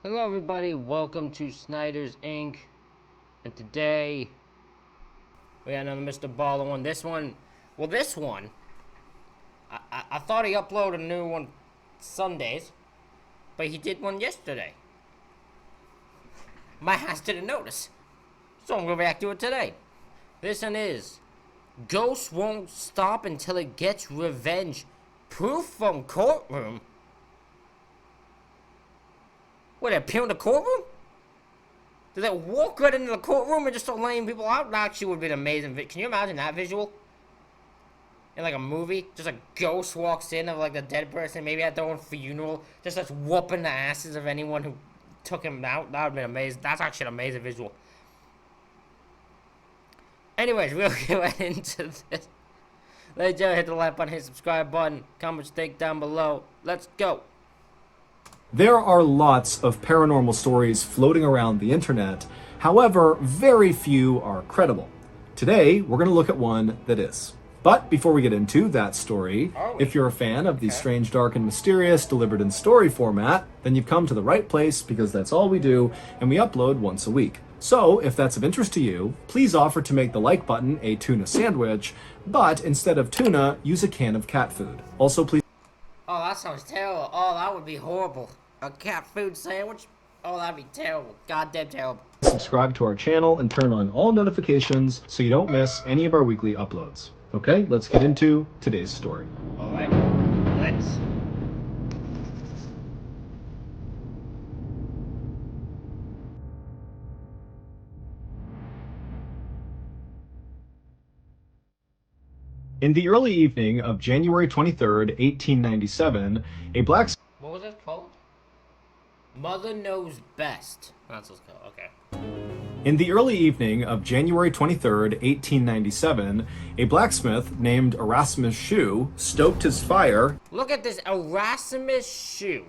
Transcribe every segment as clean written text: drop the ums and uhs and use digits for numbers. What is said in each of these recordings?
Hello everybody, welcome to Snyder's Inc. And today we got another MrBallen one. This one, I thought he uploaded a new one Sundays, but he did one yesterday. My ass didn't notice, so I'm gonna react to it today. This one is Ghost Won't Stop Until It Gets Revenge. Proof from Courtroom. What, they appear in the courtroom? Did they walk right into the courtroom and just start laying people out? That actually would have been amazing. Can you imagine that visual? In like a movie? Just a ghost walks in of like a dead person, maybe at their own funeral, just starts whooping the asses of anyone who took him out. That would have been amazing. That's actually an amazing visual. Anyways, we'll get right into this. Ladies and gentlemen, hit the like button, hit the subscribe button, comment, stake down below. Let's go. There are lots of paranormal stories floating around the internet. However, very few are credible. Today, we're going to look at one that is. But before we get into that story, if you're a fan of the strange, dark, and mysterious delivered in story format, then you've come to the right place because that's all we do, and we upload once a week. So, if that's of interest to you, please offer to make the like button a tuna sandwich, but instead of tuna, use a can of cat food. Also, please... Oh, that sounds terrible. Oh, that would be horrible. A cat food sandwich? Oh, that'd be terrible. Goddamn terrible. subscribe to our channel and turn on all notifications so you don't miss any of our weekly uploads. Okay, let's get into today's story. Alright, let's. In the early evening of January 23rd, 1897, a black... What was it called? Mother Knows Best. That's what's called, okay. In the early evening of January 23rd, 1897, a blacksmith named Erasmus Shue stoked his fire... Look at this Erasmus Shue.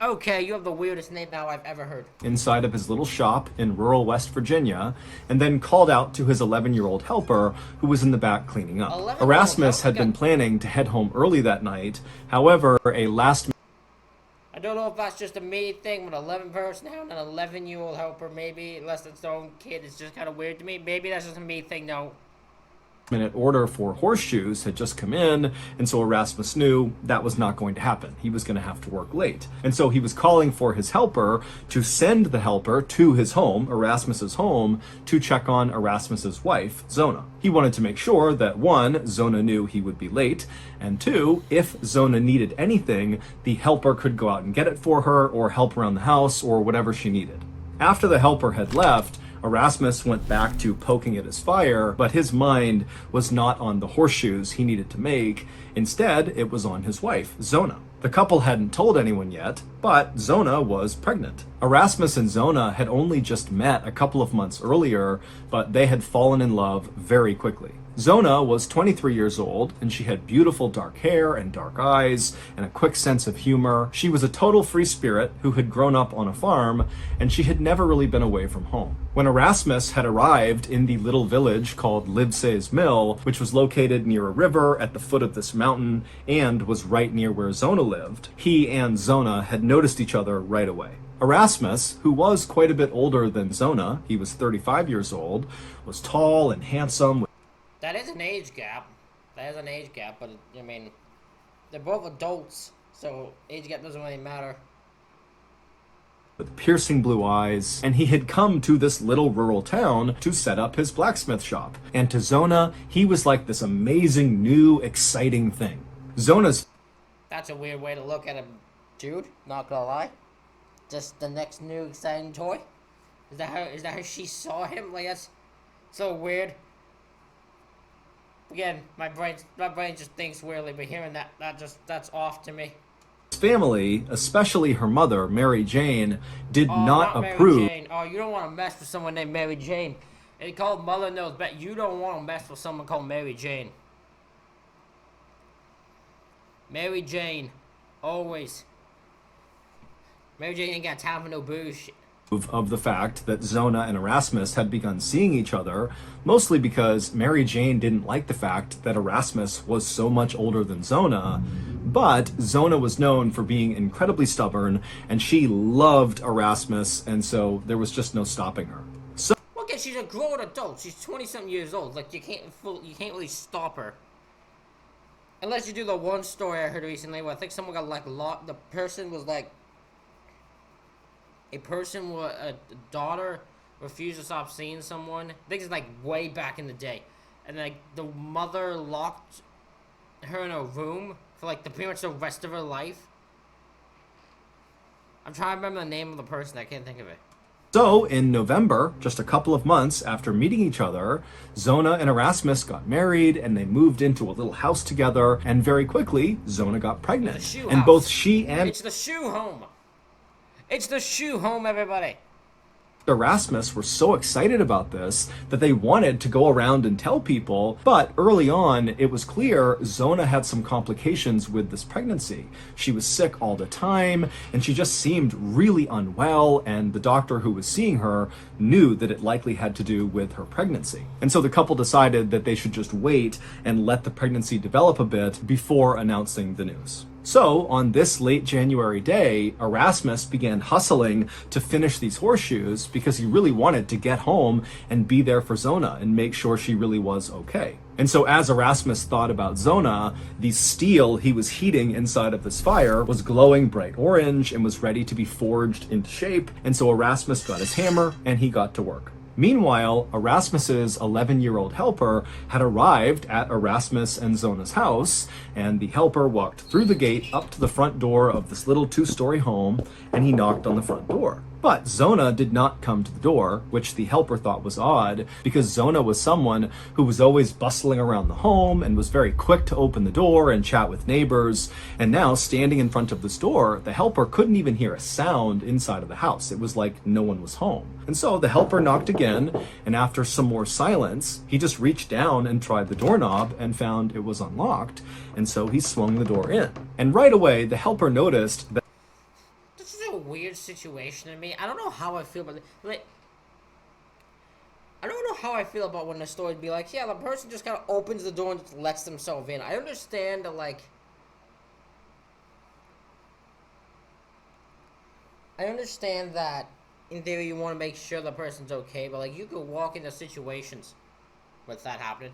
Okay, you have the weirdest name now I've ever heard. ...inside of his little shop in rural West Virginia, and then called out to his 11-year-old helper, who was in the back cleaning up. Erasmus had been planning to head home early that night. However, a last... I don't know if that's just a me thing with 11 person now and an 11-year-old helper, maybe, unless it's their own kid. It's just kind of weird to me. Maybe that's just a me thing, no. ...minute order for horseshoes had just come in, and so Erasmus knew that was not going to happen. He was going to have to work late. And so he was calling for his helper to send the helper to his home, Erasmus's home, to check on Erasmus's wife, Zona. He wanted to make sure that, one, Zona knew he would be late, and two, if Zona needed anything, the helper could go out and get it for her, or help around the house, or whatever she needed. After the helper had left, Erasmus went back to poking at his fire, but his mind was not on the horseshoes he needed to make. Instead, it was on his wife, Zona. The couple hadn't told anyone yet, but Zona was pregnant. Erasmus and Zona had only just met a couple of months earlier, but they had fallen in love very quickly. Zona was 23 years old, and she had beautiful dark hair and dark eyes and a quick sense of humor. She was a total free spirit who had grown up on a farm, and she had never really been away from home. When Erasmus had arrived in the little village called Livesey's Mill, which was located near a river at the foot of this mountain and was right near where Zona lived, he and Zona had noticed each other right away. Erasmus, who was quite a bit older than Zona, he was 35 years old, was tall and handsome. That is an age gap. That is an age gap, but I mean, they're both adults, so age gap doesn't really matter. With piercing blue eyes, and he had come to this little rural town to set up his blacksmith shop. And to Zona, he was like this amazing, new, exciting thing. Zona's... That's a weird way to look at him, dude, not gonna lie. Just the next new exciting toy? Is that how she saw him? Like, that's so weird. Again, my brain just thinks weirdly, but hearing that's off to me. Family, especially her mother, Mary Jane, did not approve. Mary Jane. Oh, you don't want to mess with someone named Mary Jane. It's called Mother Knows Best. You don't want to mess with someone called Mary Jane. Mary Jane, always. Mary Jane ain't got time for no bullshit. of the fact that Zona and Erasmus had begun seeing each other, mostly because Mary Jane didn't like the fact that Erasmus was so much older than Zona, but Zona was known for being incredibly stubborn, and she loved Erasmus, and so there was just no stopping her. So, okay, she's a grown adult. She's 20-something years old. Like, you can't really stop her. Unless you do the one story I heard recently where I think someone got, like, locked. The person was, like... a daughter refused to stop seeing someone. I think it's, like, way back in the day. And, like, the mother locked her in a room for, like, pretty much the rest of her life. I'm trying to remember the name of the person. I can't think of it. So, in November, just a couple of months after meeting each other, Zona and Erasmus got married and they moved into a little house together, and very quickly, Zona got pregnant. And both she and... It's the shoe home! It's the shoe home, everybody! Erasmus were so excited about this that they wanted to go around and tell people, but early on it was clear Zona had some complications with this pregnancy. She was sick all the time and she just seemed really unwell, and the doctor who was seeing her knew that it likely had to do with her pregnancy. And so the couple decided that they should just wait and let the pregnancy develop a bit before announcing the news. So, on this late January day, Erasmus began hustling to finish these horseshoes because he really wanted to get home and be there for Zona and make sure she really was okay. And so as Erasmus thought about Zona, the steel he was heating inside of this fire was glowing bright orange and was ready to be forged into shape. And so Erasmus got his hammer and he got to work. Meanwhile, Erasmus's 11-year-old helper had arrived at Erasmus and Zona's house, and the helper walked through the gate up to the front door of this little 2-story home, and he knocked on the front door. But Zona did not come to the door, which the helper thought was odd, because Zona was someone who was always bustling around the home and was very quick to open the door and chat with neighbors. And now, standing in front of this door, the helper couldn't even hear a sound inside of the house. It was like no one was home. And so the helper knocked again, and after some more silence, he just reached down and tried the doorknob and found it was unlocked, and so he swung the door in. And right away, the helper noticed that this is a weird situation to me. I don't know how I feel about it. Like, I don't know how I feel about when the story would be like, yeah, the person just kind of opens the door and just lets themselves in. I understand that, like, in theory you want to make sure the person's okay, but, like, you could walk into situations with that happening.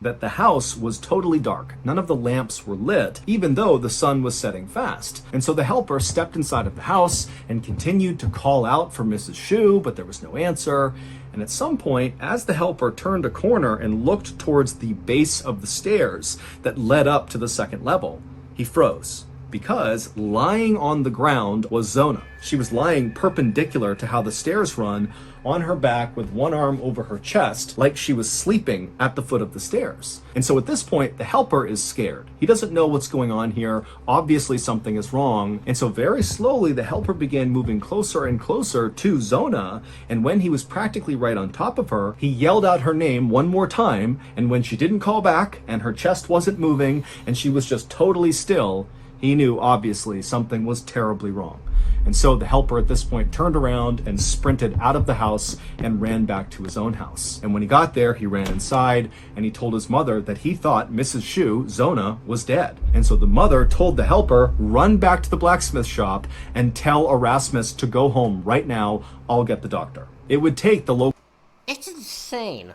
That the house was totally dark. None of the lamps were lit, even though the sun was setting fast. And so the helper stepped inside of the house and continued to call out for Mrs. Shu, but there was no answer. And at some point, as the helper turned a corner and looked towards the base of the stairs that led up to the second level, he froze. Because lying on the ground was Zona. She was lying perpendicular to how the stairs run, on her back with one arm over her chest, like she was sleeping at the foot of the stairs. And so at this point, the helper is scared. He doesn't know what's going on here. Obviously something is wrong. And so very slowly, the helper began moving closer and closer to Zona. And when he was practically right on top of her, he yelled out her name one more time. And when she didn't call back and her chest wasn't moving and she was just totally still, he knew obviously something was terribly wrong. And so the helper at this point turned around and sprinted out of the house and ran back to his own house. And when he got there, he ran inside and he told his mother that he thought Mrs. Shu, Zona, was dead. And so the mother told the helper, run back to the blacksmith shop and tell Erasmus to go home right now. I'll get the doctor. It would take the local... It's insane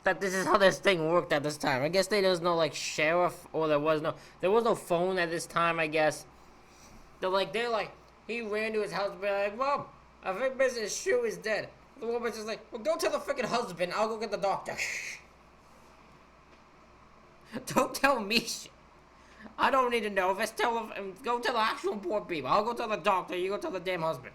that this is how this thing worked at this time. I guess there was no, like, sheriff, or there was no phone at this time, I guess. They're like, he ran to his house and be like, Mom, I think Mrs. Shu is dead. The woman's just like, well, go tell the freaking husband, I'll go get the doctor. Don't tell me shit. I don't need to know. Go tell the actual poor people. I'll go tell the doctor, you go tell the damn husband.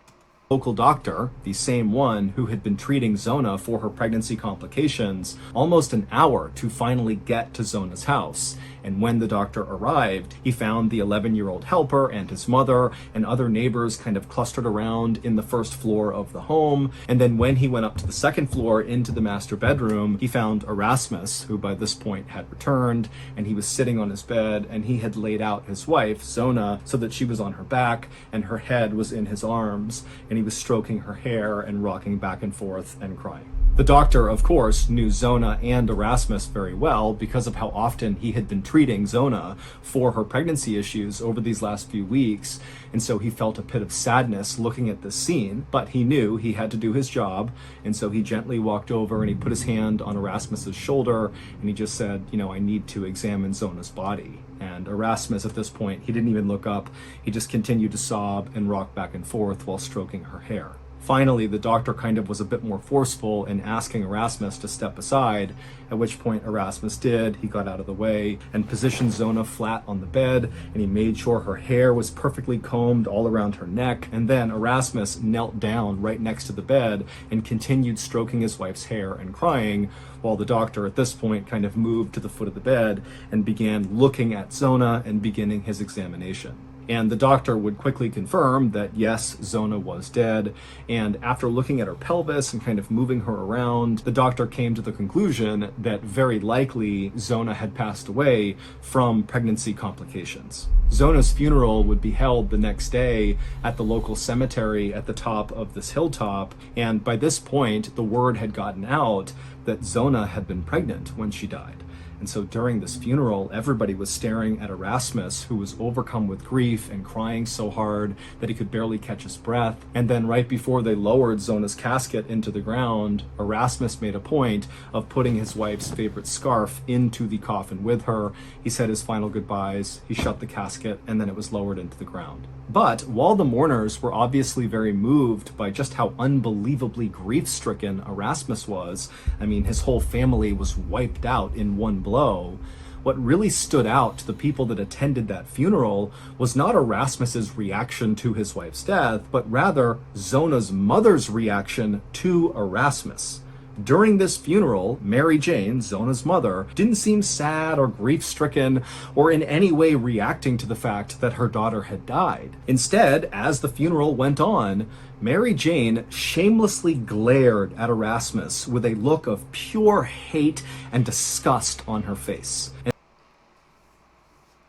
Local doctor, the same one who had been treating Zona for her pregnancy complications, almost an hour to finally get to Zona's house. And when the doctor arrived, he found the 11-year-old helper and his mother and other neighbors kind of clustered around in the first floor of the home. And then when he went up to the second floor into the master bedroom, he found Erasmus, who by this point had returned, and he was sitting on his bed, and he had laid out his wife, Zona, so that she was on her back and her head was in his arms, and he was stroking her hair and rocking back and forth and crying. The doctor, of course, knew Zona and Erasmus very well because of how often he had been treating Zona for her pregnancy issues over these last few weeks, and so he felt a pit of sadness looking at this scene, but he knew he had to do his job, and so he gently walked over and he put his hand on Erasmus's shoulder, and he just said, I need to examine Zona's body. And Erasmus, at this point, he didn't even look up. He just continued to sob and rock back and forth while stroking her hair. Finally, the doctor kind of was a bit more forceful in asking Erasmus to step aside, at which point Erasmus did. He got out of the way and positioned Zona flat on the bed, and he made sure her hair was perfectly combed all around her neck. And then Erasmus knelt down right next to the bed and continued stroking his wife's hair and crying, while the doctor at this point kind of moved to the foot of the bed and began looking at Zona and beginning his examination. And the doctor would quickly confirm that yes, Zona was dead. And after looking at her pelvis and kind of moving her around, the doctor came to the conclusion that very likely Zona had passed away from pregnancy complications. Zona's funeral would be held the next day at the local cemetery at the top of this hilltop. And by this point, the word had gotten out that Zona had been pregnant when she died. And so during this funeral, everybody was staring at Erasmus, who was overcome with grief and crying so hard that he could barely catch his breath. And then right before they lowered Zona's casket into the ground, Erasmus made a point of putting his wife's favorite scarf into the coffin with her. He said his final goodbyes, he shut the casket, and then it was lowered into the ground. But while the mourners were obviously very moved by just how unbelievably grief-stricken Erasmus was, I mean, his whole family was wiped out in one blow, what really stood out to the people that attended that funeral was not Erasmus's reaction to his wife's death, but rather Zona's mother's reaction to Erasmus. During this funeral, Mary Jane, Zona's mother, didn't seem sad or grief-stricken or in any way reacting to the fact that her daughter had died. Instead, as the funeral went on, Mary Jane shamelessly glared at Erasmus with a look of pure hate and disgust on her face.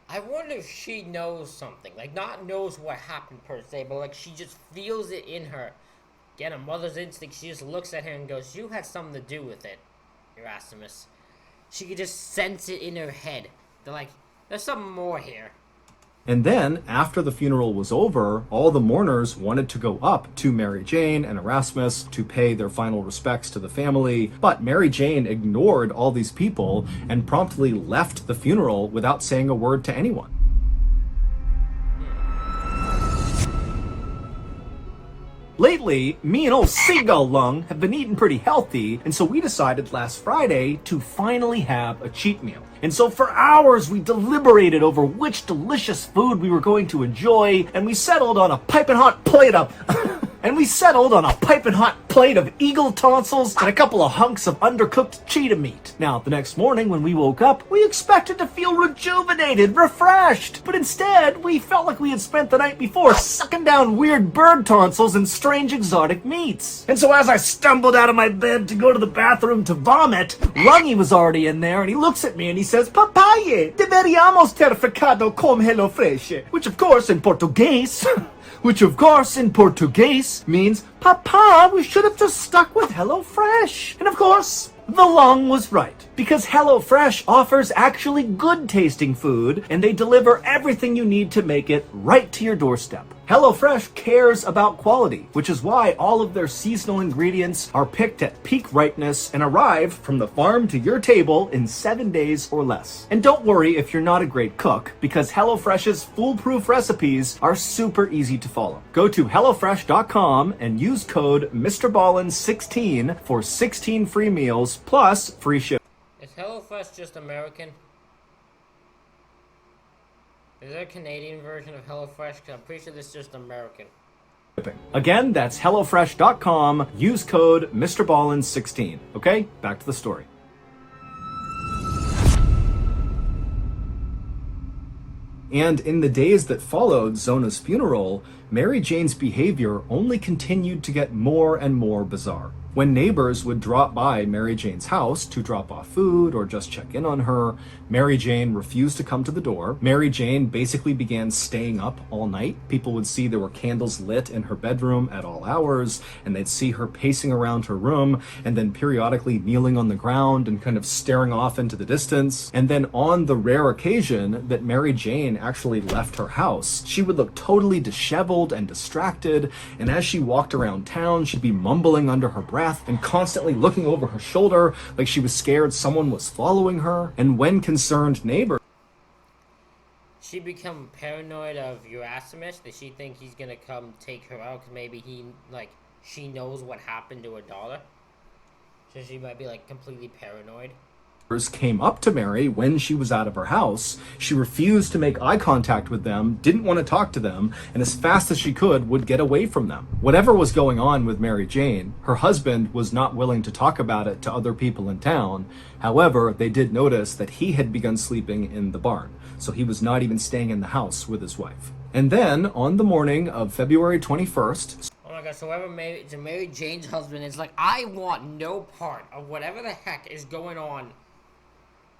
I wonder if she knows something. Like, not knows what happened per se, but like she just feels it in her. Again, a mother's instinct, she just looks at him and goes, you had something to do with it, Erasmus. She could just sense it in her head. They're like, there's something more here. And then, after the funeral was over, all the mourners wanted to go up to Mary Jane and Erasmus to pay their final respects to the family, but Mary Jane ignored all these people and promptly left the funeral without saying a word to anyone. Lately, me and old Seagull Lung have been eating pretty healthy, and so we decided last Friday to finally have a cheat meal. And so for hours we deliberated over which delicious food we were going to enjoy, and we settled on a piping hot plate of eagle tonsils and a couple of hunks of undercooked cheetah meat. Now, the next morning when we woke up, we expected to feel rejuvenated, refreshed, but instead we felt like we had spent the night before sucking down weird bird tonsils and strange exotic meats. And so as I stumbled out of my bed to go to the bathroom to vomit, Lungy was already in there, and he looks at me and he says, "Papaye, deberíamos ter ficado con HelloFresh," which of course in Portuguese means, Papa, we should have just stuck with HelloFresh. And of course, the Lung was right, because HelloFresh offers actually good tasting food, and they deliver everything you need to make it right to your doorstep. HelloFresh cares about quality, which is why all of their seasonal ingredients are picked at peak ripeness and arrive from the farm to your table in 7 days or less. And don't worry if you're not a great cook, because HelloFresh's foolproof recipes are super easy to follow. Go to HelloFresh.com and use code MrBallen16 for 16 free meals plus free shipping. Is HelloFresh just American? Is there a Canadian version of HelloFresh? Because I'm pretty sure this is just American. Again, that's HelloFresh.com. Use code MrBallen16. Okay, back to the story. And in the days that followed Zona's funeral, Mary Jane's behavior only continued to get more and more bizarre. When neighbors would drop by Mary Jane's house to drop off food or just check in on her, Mary Jane refused to come to the door. Mary Jane basically began staying up all night. People would see there were candles lit in her bedroom at all hours, and they'd see her pacing around her room and then periodically kneeling on the ground and kind of staring off into the distance. And then on the rare occasion that Mary Jane actually left her house, she would look totally disheveled and distracted, and as she walked around town, she'd be mumbling under her breath and constantly looking over her shoulder like she was scared someone was following her. And when concerned neighbors... She become paranoid of Erasmus. Does she think he's gonna come take her out? Cause maybe she knows what happened to her daughter. So she might be like completely paranoid. Came up to Mary when she was out of her house. She refused to make eye contact with them, didn't want to talk to them, and as fast as she could would get away from them. Whatever was going on with Mary Jane, her husband was not willing to talk about it to other people in town. However, they did notice that he had begun sleeping in the barn, so he was not even staying in the house with his wife. And then, on the morning of February 21st... Oh my god, so Mary Jane's husband is like, I want no part of whatever the heck is going on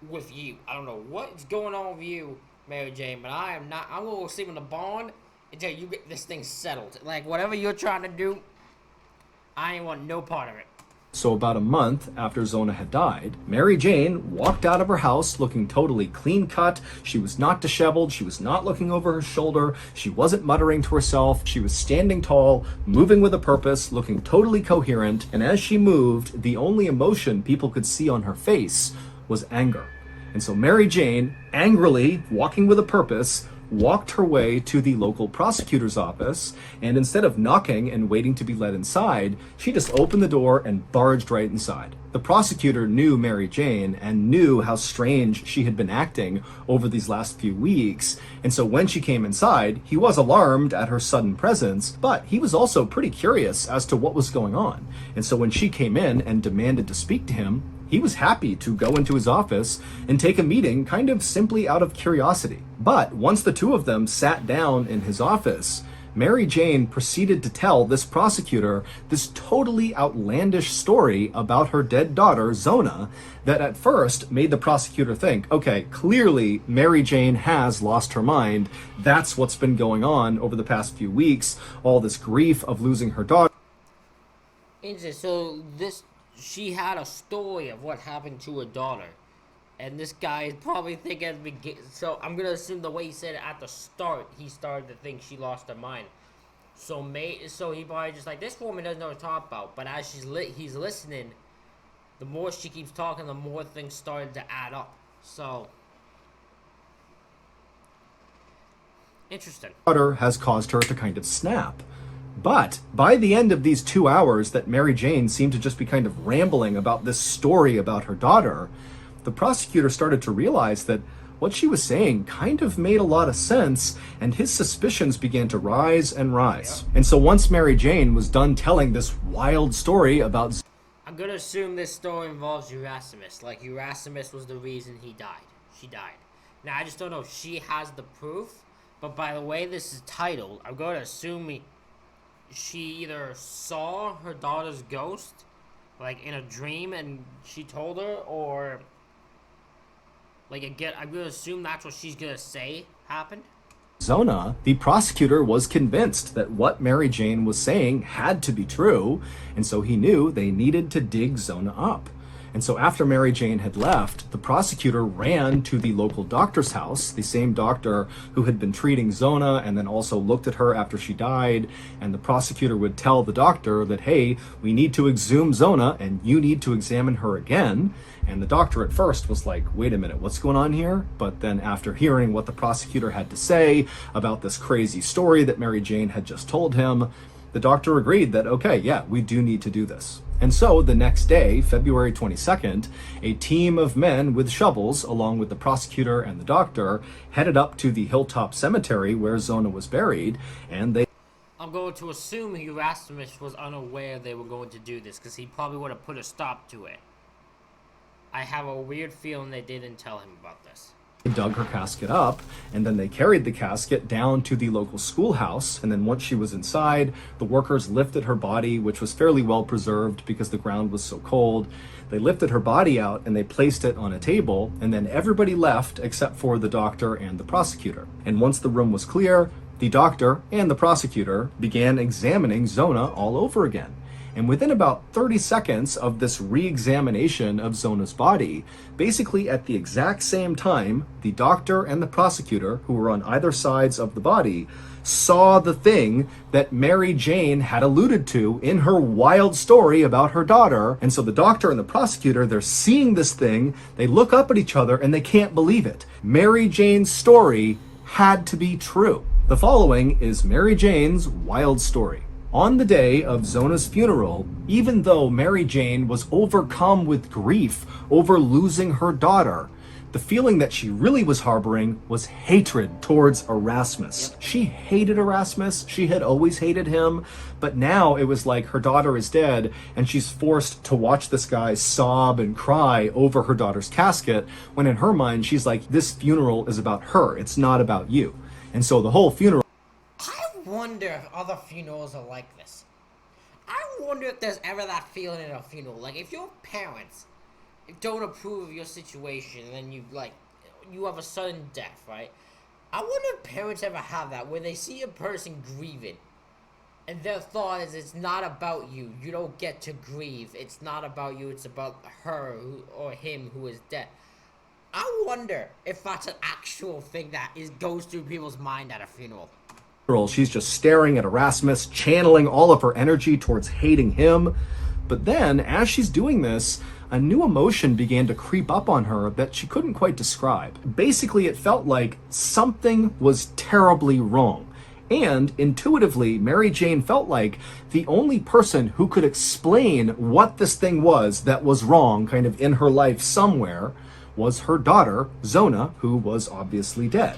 with you. I don't know what's going on with you, Mary Jane, but I'm going to sleep in the barn until you get this thing settled. Like, whatever you're trying to do, I ain't want no part of it. So about a month after Zona had died, Mary Jane walked out of her house looking totally clean cut. She was not disheveled. She was not looking over her shoulder. She wasn't muttering to herself. She was standing tall, moving with a purpose, looking totally coherent. And as she moved, the only emotion people could see on her face was anger. And so Mary Jane, angrily, walking with a purpose, walked her way to the local prosecutor's office, and instead of knocking and waiting to be let inside, she just opened the door and barged right inside. The prosecutor knew Mary Jane and knew how strange she had been acting over these last few weeks, and so when she came inside, he was alarmed at her sudden presence, but he was also pretty curious as to what was going on. And so when she came in and demanded to speak to him, he was happy to go into his office and take a meeting kind of simply out of curiosity. But once the two of them sat down in his office, Mary Jane proceeded to tell this prosecutor this totally outlandish story about her dead daughter, Zona, that at first made the prosecutor think, okay, clearly Mary Jane has lost her mind. That's what's been going on over the past few weeks, all this grief of losing her daughter. So she had a story of what happened to her daughter, and this guy is probably thinking at the beginning. So I'm gonna assume the way he said it at the start, he started to think she lost her mind. So he probably just like, this woman doesn't know what to talk about. But as he's listening, the more she keeps talking, the more things started to add up. So interesting. Daughter has caused her to kind of snap. But by the end of these 2 hours that Mary Jane seemed to just be kind of rambling about this story about her daughter, the prosecutor started to realize that what she was saying kind of made a lot of sense, and his suspicions began to rise and rise. And so once Mary Jane was done telling this wild story about... I'm gonna assume this story involves Erasmus. Like, Erasmus was the reason he died. She died. Now, I just don't know if she has the proof, but by the way this is titled, I'm gonna assume she either saw her daughter's ghost, like in a dream, and she told her, or like again, I'm gonna assume that's what she's gonna say happened. Zona, the prosecutor was convinced that what Mary Jane was saying had to be true, and so he knew they needed to dig Zona up. And so after Mary Jane had left, the prosecutor ran to the local doctor's house, the same doctor who had been treating Zona and then also looked at her after she died. And the prosecutor would tell the doctor that, hey, we need to exhume Zona and you need to examine her again. And the doctor at first was like, wait a minute, what's going on here? But then after hearing what the prosecutor had to say about this crazy story that Mary Jane had just told him, the doctor agreed that, okay, yeah, we do need to do this. And so the next day, February 22nd, a team of men with shovels, along with the prosecutor and the doctor, headed up to the Hilltop Cemetery where Zona was buried, and they... I'm going to assume Erasmus was unaware they were going to do this, because he probably would have put a stop to it. I have a weird feeling they didn't tell him about this. They dug her casket up, and then they carried the casket down to the local schoolhouse. And then once she was inside, the workers lifted her body, which was fairly well preserved because the ground was so cold. They lifted her body out and they placed it on a table, and then everybody left except for the doctor and the prosecutor. And once the room was clear, the doctor and the prosecutor began examining Zona all over again. And within about 30 seconds of this re-examination of Zona's body, basically at the exact same time, the doctor and the prosecutor, who were on either sides of the body, saw the thing that Mary Jane had alluded to in her wild story about her daughter. And so the doctor and the prosecutor, they're seeing this thing, they look up at each other and they can't believe it. Mary Jane's story had to be true. The following is Mary Jane's wild story. On the day of Zona's funeral, even though Mary Jane was overcome with grief over losing her daughter, the feeling that she really was harboring was hatred towards Erasmus. She hated Erasmus. She had always hated him. But now it was like her daughter is dead and she's forced to watch this guy sob and cry over her daughter's casket, when in her mind, she's like, this funeral is about her. It's not about you. And so the whole funeral... I wonder if other funerals are like this. I wonder if there's ever that feeling at a funeral. Like, if your parents don't approve of your situation, and then you have a sudden death, right? I wonder if parents ever have that, where they see a person grieving, and their thought is, it's not about you. You don't get to grieve. It's not about you. It's about her or him who is dead. I wonder if that's an actual thing that goes through people's mind at a funeral. She's just staring at Erasmus, channeling all of her energy towards hating him. But then, as she's doing this, a new emotion began to creep up on her that she couldn't quite describe. Basically, it felt like something was terribly wrong. And intuitively, Mary Jane felt like the only person who could explain what this thing was that was wrong, kind of in her life somewhere, was her daughter, Zona, who was obviously dead.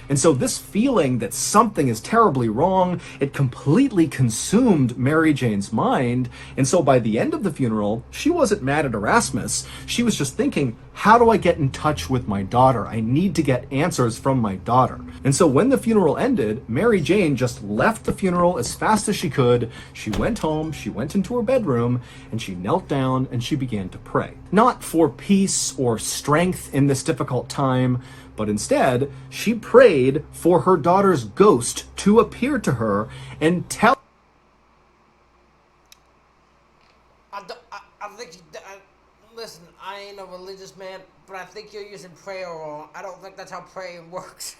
And so this feeling that something is terribly wrong, it completely consumed Mary Jane's mind. And so by the end of the funeral, she wasn't mad at Erasmus. She was just thinking, how do I get in touch with my daughter? I need to get answers from my daughter. And so when the funeral ended, Mary Jane just left the funeral as fast as she could. She went home, she went into her bedroom, and she knelt down and she began to pray. Not for peace or strength in this difficult time, but instead, she prayed for her daughter's ghost to appear to her and tell... Listen, I ain't a religious man, but I think you're using prayer wrong. I don't think that's how praying works.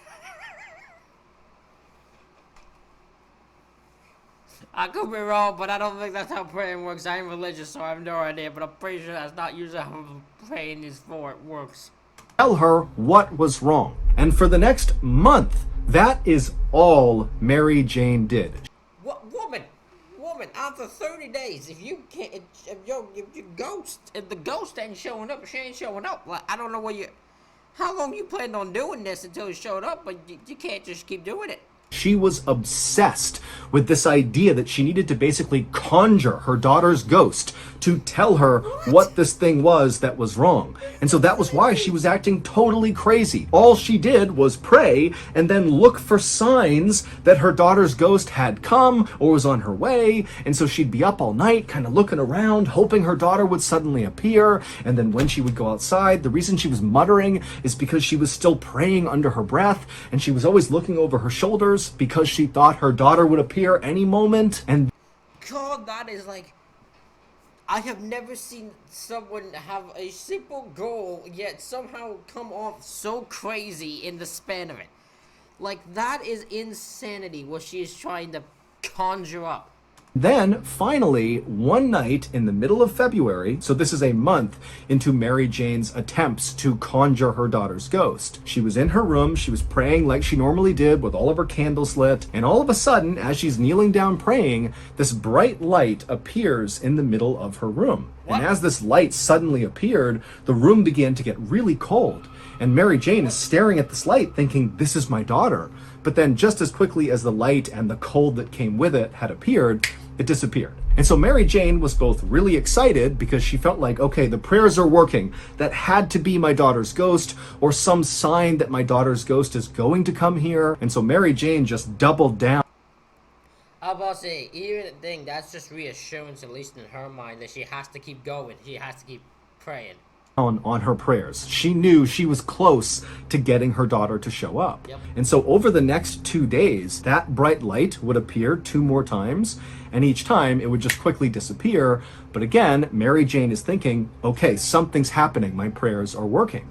I could be wrong, but I don't think that's how praying works. I ain't religious, so I have no idea, but I'm pretty sure that's not usually how praying is for it works. Tell her what was wrong. And for the next month, that is all Mary Jane did. What woman, after 30 days, if you can't, if your ghost, if the ghost ain't showing up, she ain't showing up. Like, I don't know how long you planned on doing this until it showed up, but you can't just keep doing it. She was obsessed with this idea that she needed to basically conjure her daughter's ghost to tell her what this thing was that was wrong. And so that was why she was acting totally crazy. All she did was pray and then look for signs that her daughter's ghost had come or was on her way. And so she'd be up all night kind of looking around, hoping her daughter would suddenly appear. And then when she would go outside, the reason she was muttering is because she was still praying under her breath, and she was always looking over her shoulders because she thought her daughter would appear any moment. And God, that is like, I have never seen someone have a simple goal yet somehow come off so crazy in the span of it. Like, that is insanity, what she is trying to conjure up. then, finally, one night in the middle of February, so this is a month into Mary Jane's attempts to conjure her daughter's ghost, she was in her room, she was praying like she normally did with all of her candles lit, and all of a sudden, as she's kneeling down praying, this bright light appears in the middle of her room. What? And as this light suddenly appeared, the room began to get really cold. And Mary Jane is staring at this light thinking, this is my daughter. But then just as quickly as the light and the cold that came with it had appeared, it disappeared. And so Mary Jane was both really excited because she felt like, okay, the prayers are working. That had to be my daughter's ghost or some sign that my daughter's ghost is going to come here. And so Mary Jane just doubled down. I was about to say, even the thing, that's just reassurance, at least in her mind, that she has to keep going. She has to keep praying. On her prayers. She knew she was close to getting her daughter to show up. Yep. And so over the next 2 days, that bright light would appear 2 more times, and each time it would just quickly disappear. But again, Mary Jane is thinking, okay, something's happening. My prayers are working.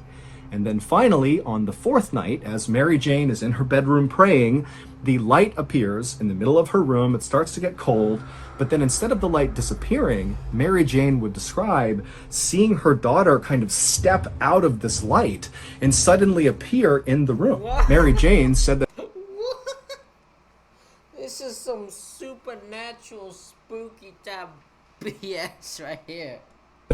And then finally, on the 4th night, as Mary Jane is in her bedroom praying, the light appears in the middle of her room. It starts to get cold, but then instead of the light disappearing, Mary Jane would describe seeing her daughter kind of step out of this light and suddenly appear in the room. What? Mary Jane said that This is some supernatural, spooky type BS right here.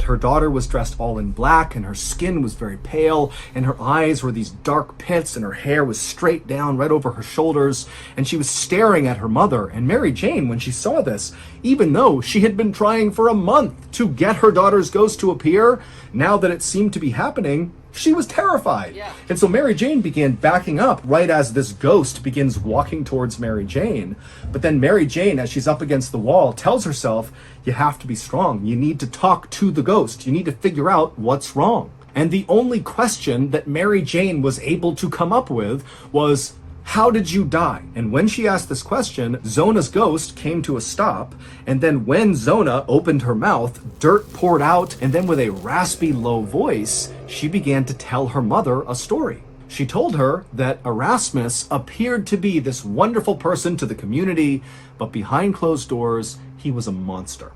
her daughter was dressed all in black and her skin was very pale and her eyes were these dark pits and her hair was straight down right over her shoulders, and she was staring at her mother. And Mary Jane, when she saw this, even though she had been trying for a month to get her daughter's ghost to appear, now that it seemed to be happening, she was terrified. Yeah. And so Mary Jane began backing up right as this ghost begins walking towards Mary Jane. But then Mary Jane, as she's up against the wall, tells herself, you have to be strong. You need to talk to the ghost. You need to figure out what's wrong. And the only question that Mary Jane was able to come up with was, how did you die? And when she asked this question, Zona's ghost came to a stop. And then when Zona opened her mouth, dirt poured out. And then with a raspy, low voice, she began to tell her mother a story. She told her that Erasmus appeared to be this wonderful person to the community, but behind closed doors, he was a monster.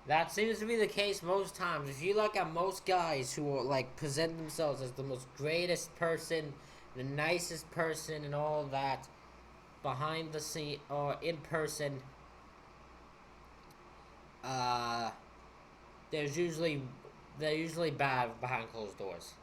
That seems to be the case most times. If you look at most guys who are, like, present themselves as the most greatest person, the nicest person and all that, behind the scene or in person, they're usually bad behind closed doors.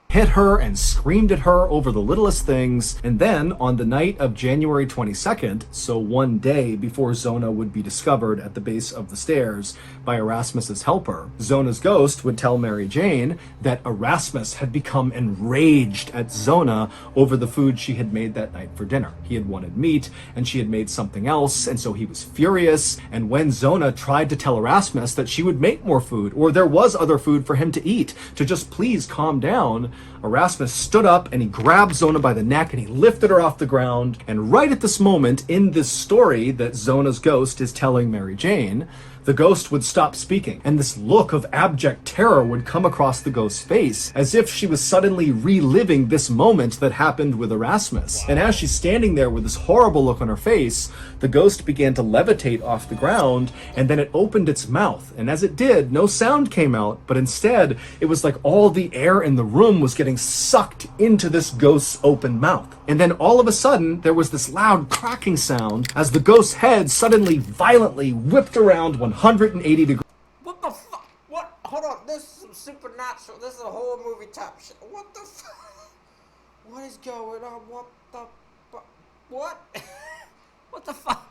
Hit her and screamed at her over the littlest things. And then on the night of January 22nd, so one day before Zona would be discovered at the base of the stairs by Erasmus's helper, Zona's ghost would tell Mary Jane that Erasmus had become enraged at Zona over the food she had made that night for dinner. He had wanted meat and she had made something else, and so he was furious. And when Zona tried to tell Erasmus that she would make more food, or there was other food for him to eat, to just please calm down, Erasmus stood up and he grabbed Zona by the neck and he lifted her off the ground. And right at this moment in this story that Zona's ghost is telling Mary Jane, the ghost would stop speaking, and this look of abject terror would come across the ghost's face, as if she was suddenly reliving this moment that happened with Erasmus. Wow. And as she's standing there with this horrible look on her face, the ghost began to levitate off the ground, and then it opened its mouth. And as it did, no sound came out, but instead, it was like all the air in the room was getting sucked into this ghost's open mouth. And then all of a sudden, there was this loud cracking sound as the ghost's head suddenly violently whipped around 180 degrees. What the fuck? What? Hold on. This is some supernatural. This is a whole movie type shit. What the fuck? What is going on? What the fuck? What? What the fuck?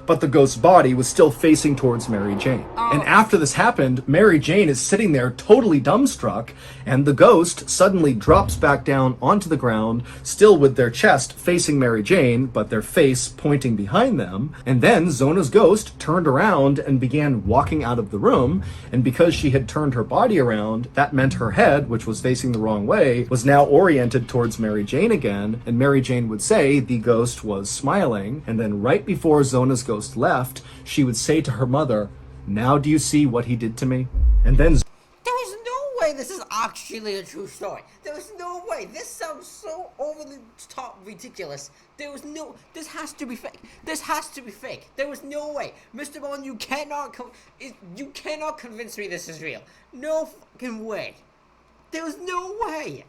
But the ghost's body was still facing towards Mary Jane. Oh. And after this happened, Mary Jane is sitting there totally dumbstruck, and the ghost suddenly drops back down onto the ground, still with their chest facing Mary Jane, but their face pointing behind them. And then Zona's ghost turned around and began walking out of the room, and because she had turned her body around, that meant her head, which was facing the wrong way, was now oriented towards Mary Jane again, and Mary Jane would say the ghost was smiling, and then right before Zona's ghost left, she would say to her mother, "Now do you see what he did to me?" And then There was no way this is actually a true story. There was no way. This sounds so overly top ridiculous. This has to be fake. This has to be fake. There was no way. MrBallen, you cannot convince me this is real. No fucking way. There was no way.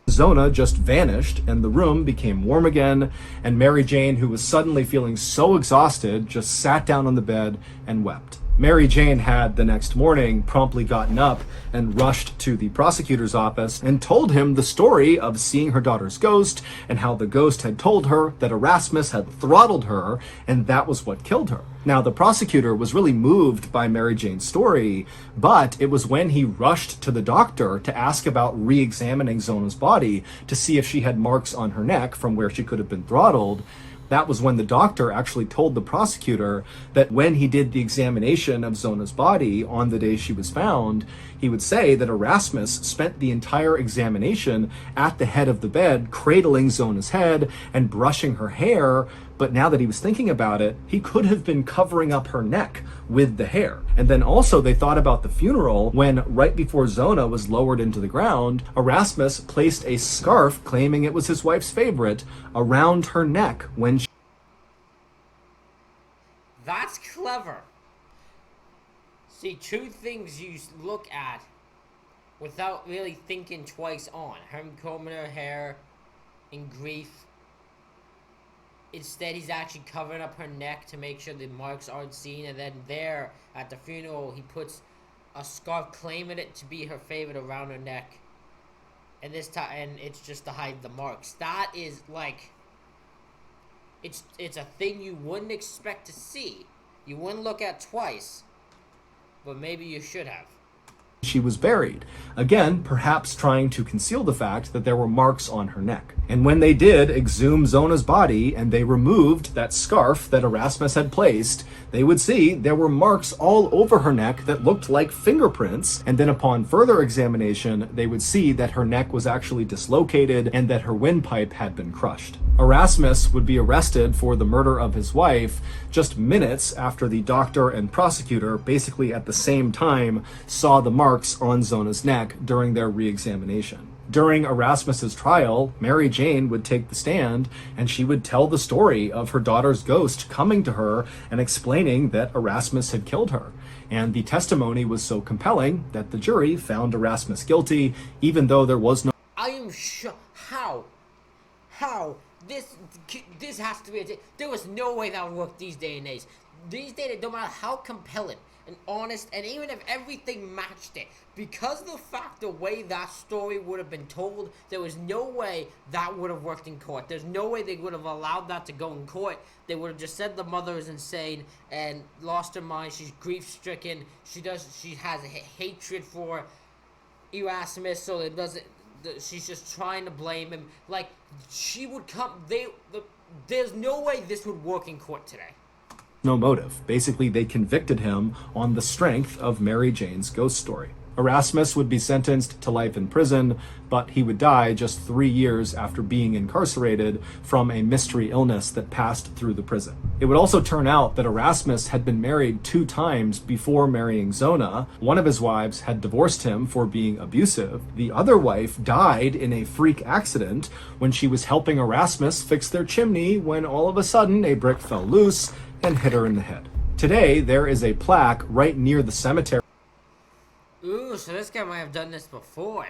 Zona just vanished and the room became warm again, and Mary Jane, who was suddenly feeling so exhausted, just sat down on the bed and wept. Mary Jane had the next morning promptly gotten up and rushed to the prosecutor's office and told him the story of seeing her daughter's ghost and how the ghost had told her that Erasmus had throttled her and that was what killed her. Now, the prosecutor was really moved by Mary Jane's story, but it was when he rushed to the doctor to ask about re-examining Zona's body to see if she had marks on her neck from where she could have been throttled. That was when the doctor actually told the prosecutor that when he did the examination of Zona's body on the day she was found, he would say that Erasmus spent the entire examination at the head of the bed, cradling Zona's head and brushing her hair. But now that he was thinking about it, he could have been covering up her neck with the hair. And then also they thought about the funeral when, right before Zona was lowered into the ground, Erasmus placed a scarf, claiming it was his wife's favorite, around her neck when she... That's clever. See, two things you look at without really thinking twice on. Him combing her hair in grief. Instead, he's actually covering up her neck to make sure the marks aren't seen. And then there, at the funeral, he puts a scarf claiming it to be her favorite around her neck. And this time, and it's just to hide the marks. That is like... It's a thing you wouldn't expect to see. You wouldn't look at twice. But maybe you should have. She was buried. Again, perhaps trying to conceal the fact that there were marks on her neck. And when they did exhume Zona's body and they removed that scarf that Erasmus had placed, they would see there were marks all over her neck that looked like fingerprints. And then upon further examination, they would see that her neck was actually dislocated and that her windpipe had been crushed. Erasmus would be arrested for the murder of his wife just minutes after the doctor and prosecutor, basically at the same time, saw the marks on Zona's neck during their re-examination. During Erasmus's trial, Mary Jane would take the stand and she would tell the story of her daughter's ghost coming to her and explaining that Erasmus had killed her. And the testimony was so compelling that the jury found Erasmus guilty, even though there was no... I am shocked. How? This has to be there was no way that would work these day and days. These days, no matter how compelling and honest, and even if everything matched it, because of the fact the way that story would have been told, there was no way that would have worked in court. There's no way they would have allowed that to go in court. They would have just said the mother is insane and lost her mind. She's grief-stricken. She has a hatred for Erasmus, so it doesn't. She's just trying to blame him. Like, she would come. There's no way this would work in court today. No motive. Basically, they convicted him on the strength of Mary Jane's ghost story. Erasmus would be sentenced to life in prison, but he would die just 3 years after being incarcerated from a mystery illness that passed through the prison. It would also turn out that Erasmus had been married 2 times before marrying Zona. One of his wives had divorced him for being abusive. The other wife died in a freak accident when she was helping Erasmus fix their chimney when all of a sudden a brick fell loose and hit her in the head. Today, there is a plaque right near the cemetery. Ooh, so this guy might have done this before.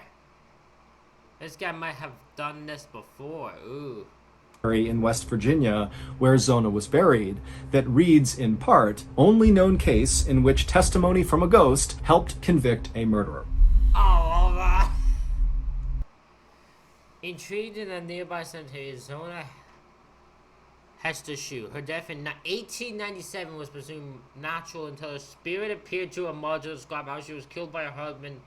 Ooh. In West Virginia, where Zona was buried, that reads in part, "Only known case in which testimony from a ghost helped convict a murderer." Oh, that. Intrigued in a nearby cemetery, Zona Hester Shoe. Her death in 1897 was presumed natural until her spirit appeared to her mother to describe how she was killed by her husband.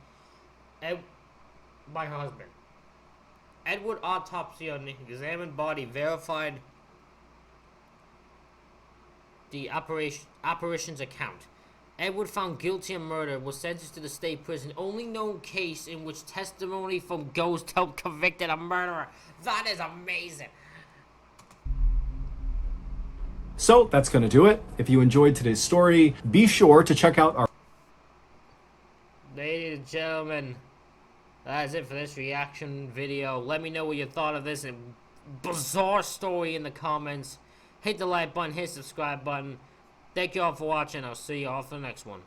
Edward autopsy on the examined body verified the apparition's account. Edward, found guilty of murder, was sentenced to the state prison. Only known case in which testimony from ghosts helped convict a murderer. That is amazing. So that's going to do it. If you enjoyed today's story, be sure to check out our... Ladies and gentlemen, that is it for this reaction video. Let me know what you thought of this bizarre story in the comments. Hit the like button, hit the subscribe button. Thank you all for watching. I'll see you all for the next one.